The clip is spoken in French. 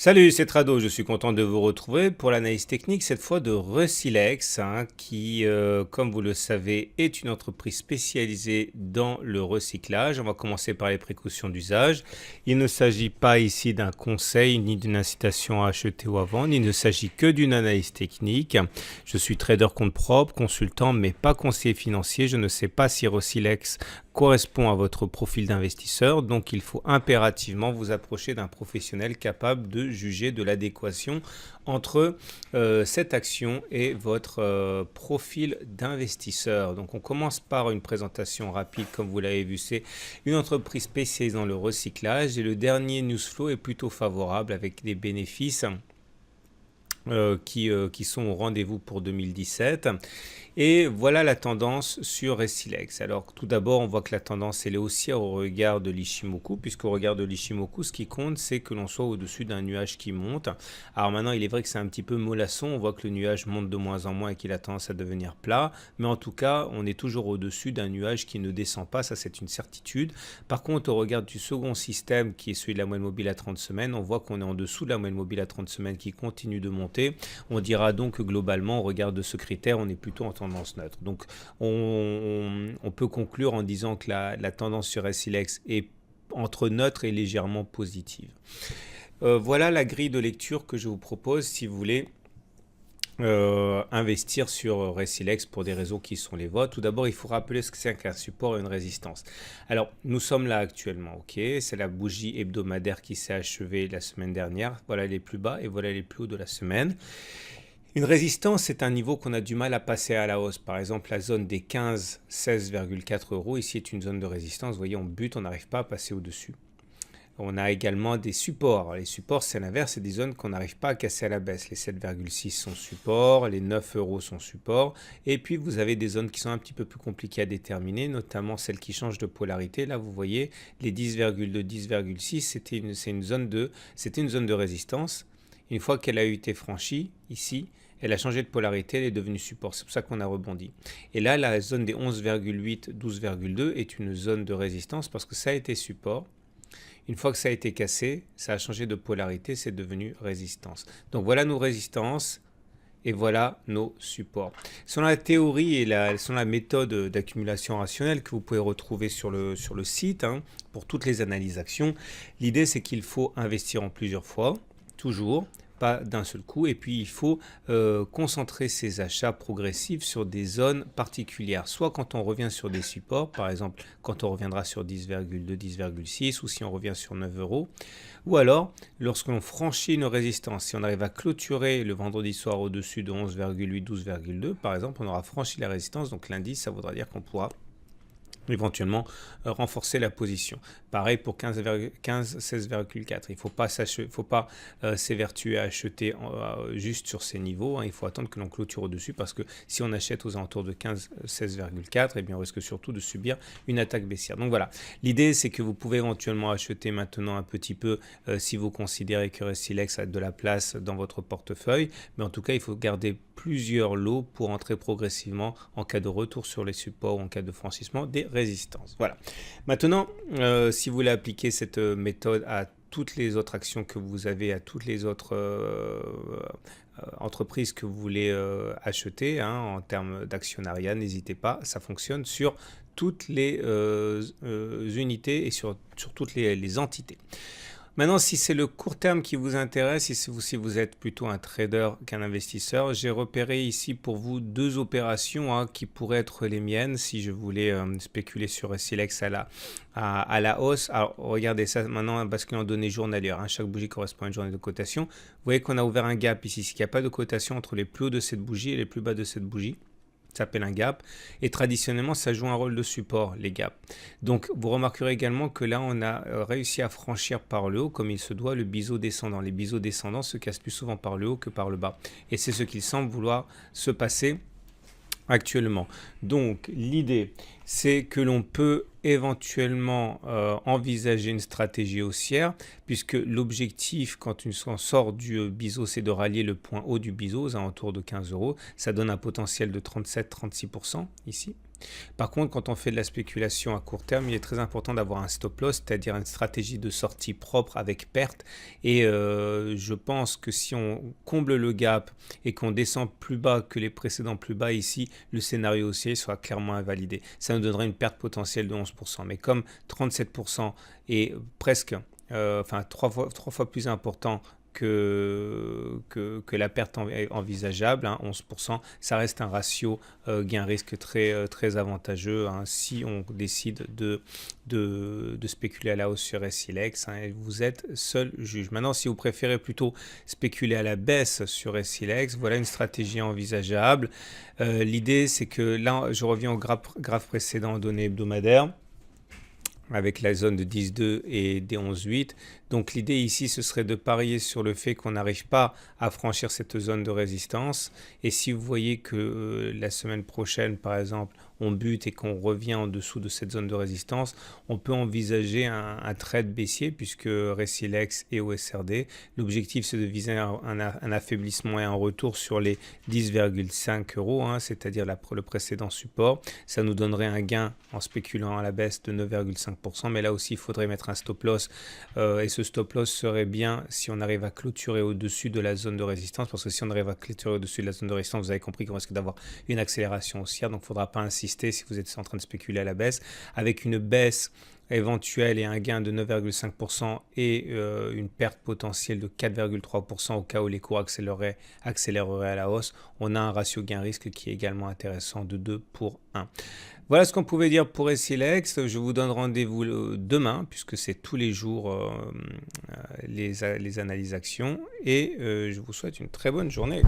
Salut, c'est Trado, je suis content de vous retrouver pour l'analyse technique, cette fois de Resilex, qui, comme vous le savez, est une entreprise spécialisée dans le recyclage. On va commencer par les précautions d'usage. Il ne s'agit pas ici d'un conseil ni d'une incitation à acheter ou à vendre, il ne s'agit que d'une analyse technique. Je suis trader compte propre, consultant, mais pas conseiller financier. Je ne sais pas si Resilex correspond à votre profil d'investisseur, donc il faut impérativement vous approcher d'un professionnel capable de juger de l'adéquation entre cette action et votre profil d'investisseur. Donc on commence par une présentation rapide, comme vous l'avez vu, c'est une entreprise spécialisée dans le recyclage et le dernier news flow est plutôt favorable avec des bénéfices qui sont au rendez-vous pour 2017. Et voilà la tendance sur Resilex. Alors tout d'abord, on voit que la tendance elle est haussière au regard de l'Ichimoku, puisqu'au regard de l'Ichimoku, ce qui compte, c'est que l'on soit au-dessus d'un nuage qui monte. Alors maintenant, il est vrai que c'est un petit peu mollasson, on voit que le nuage monte de moins en moins et qu'il a tendance à devenir plat, mais en tout cas, on est toujours au-dessus d'un nuage qui ne descend pas, ça c'est une certitude. Par contre, au regard du second système, qui est celui de la moyenne mobile à 30 semaines, on voit qu'on est en dessous de la moyenne mobile à 30 semaines qui continue de monter. On dira donc que globalement, au regard de ce critère, on est plutôt en tendance neutre. Donc on peut conclure en disant que la tendance sur Resilex est entre neutre et légèrement positive. Voilà la grille de lecture que je vous propose si vous voulez investir sur Resilex pour des raisons qui sont les vôtres. Tout d'abord, il faut rappeler ce que c'est qu'un support et une résistance. Alors, nous sommes là actuellement, ok. C'est la bougie hebdomadaire qui s'est achevée la semaine dernière. Voilà les plus bas et voilà les plus hauts de la semaine. Une résistance, c'est un niveau qu'on a du mal à passer à la hausse. Par exemple, la zone des 15,16,4 euros, ici est une zone de résistance. Vous voyez, on bute, on n'arrive pas à passer au-dessus. On a également des supports. Les supports, c'est l'inverse, c'est des zones qu'on n'arrive pas à casser à la baisse. Les 7,6 sont supports, les 9 euros sont supports. Et puis, vous avez des zones qui sont un petit peu plus compliquées à déterminer, notamment celles qui changent de polarité. Là, vous voyez, les 10,2, 10,6, c'était une zone de résistance. Une fois qu'elle a été franchie, ici, elle a changé de polarité, elle est devenue support. C'est pour ça qu'on a rebondi. Et là, la zone des 11,8, 12,2 est une zone de résistance parce que ça a été support. Une fois que ça a été cassé, ça a changé de polarité, c'est devenu résistance. Donc voilà nos résistances et voilà nos supports. Selon la théorie et selon la méthode d'accumulation rationnelle que vous pouvez retrouver sur le site, pour toutes les analyses actions, l'idée c'est qu'il faut investir en plusieurs fois, toujours, pas d'un seul coup, et puis il faut concentrer ses achats progressifs sur des zones particulières, soit quand on revient sur des supports, par exemple quand on reviendra sur 10,2, 10,6 ou si on revient sur 9 euros, ou alors lorsqu'on franchit une résistance, si on arrive à clôturer le vendredi soir au-dessus de 11,8, 12,2 par exemple, on aura franchi la résistance, donc lundi ça voudra dire qu'on pourra éventuellement renforcer la position. Pareil pour 15, 16,4. Il ne faut pas s'évertuer à acheter juste sur ces niveaux. Il faut attendre que l'on clôture au-dessus parce que si on achète aux alentours de 15, 16,4, eh bien on risque surtout de subir une attaque baissière. Donc voilà, l'idée c'est que vous pouvez éventuellement acheter maintenant un petit peu si vous considérez que Resilex a de la place dans votre portefeuille. Mais en tout cas, il faut garder plusieurs lots pour entrer progressivement en cas de retour sur les supports ou en cas de franchissement des résistances. Voilà. Maintenant, si vous voulez appliquer cette méthode à toutes les autres actions que vous avez, à toutes les autres entreprises que vous voulez acheter en termes d'actionnariat, n'hésitez pas, ça fonctionne sur toutes les unités et sur toutes les entités. Maintenant, si c'est le court terme qui vous intéresse, si vous êtes plutôt un trader qu'un investisseur, j'ai repéré ici pour vous deux opérations qui pourraient être les miennes si je voulais spéculer sur Resilex à la hausse. Alors, regardez ça maintenant, basculant en données journalières. Chaque bougie correspond à une journée de cotation. Vous voyez qu'on a ouvert un gap ici. Il n'y a pas de cotation entre les plus hauts de cette bougie et les plus bas de cette bougie. Ça s'appelle un gap et traditionnellement ça joue un rôle de support, les gaps. Donc vous remarquerez également que là on a réussi à franchir par le haut comme il se doit le biseau descendant. Les biseaux descendants se cassent plus souvent par le haut que par le bas et c'est ce qu'il semble vouloir se passer actuellement. Donc l'idée c'est que l'on peut éventuellement envisager une stratégie haussière puisque l'objectif quand on sort du biseau c'est de rallier le point haut du biseau aux alentours de 15 euros. Ça donne un potentiel de 37-36% ici. Par contre, quand on fait de la spéculation à court terme, il est très important d'avoir un stop loss, c'est-à-dire une stratégie de sortie propre avec perte. Et je pense que si on comble le gap et qu'on descend plus bas que les précédents plus bas ici, le scénario haussier sera clairement invalidé. Ça nous donnerait une perte potentielle de 11%. Mais comme 37% est presque, enfin trois fois plus important que la perte envisageable, hein, 11%, ça reste un ratio gain-risque très avantageux, hein, si on décide de spéculer à la hausse sur SILEX, hein, et vous êtes seul juge. Maintenant, si vous préférez plutôt spéculer à la baisse sur SILEX, voilà une stratégie envisageable. L'idée, c'est que là, je reviens au graphe précédent aux données hebdomadaires, avec la zone de 10,2 et des 11,8. Donc l'idée ici, ce serait de parier sur le fait qu'on n'arrive pas à franchir cette zone de résistance. Et si vous voyez que la semaine prochaine, par exemple, on bute et qu'on revient en dessous de cette zone de résistance, on peut envisager un trade baissier puisque Resilex et OSRD, l'objectif c'est de viser un affaiblissement et un retour sur les 10,5 €, hein, c'est-à-dire le précédent support. Ça nous donnerait un gain en spéculant à la baisse de 9,5%, mais là aussi il faudrait mettre un stop loss et ce stop loss serait bien si on arrive à clôturer au-dessus de la zone de résistance, parce que si on arrive à clôturer au-dessus de la zone de résistance, vous avez compris qu'on risque d'avoir une accélération haussière, donc il ne faudra pas insister si vous êtes en train de spéculer à la baisse. Avec une baisse éventuelle et un gain de 9,5% et une perte potentielle de 4,3% au cas où les cours accéléreraient à la hausse, on a un ratio gain-risque qui est également intéressant de 2 pour 1. Voilà ce qu'on pouvait dire pour SILEX. Je vous donne rendez-vous demain, puisque c'est tous les jours les analyses actions. Et je vous souhaite une très bonne journée.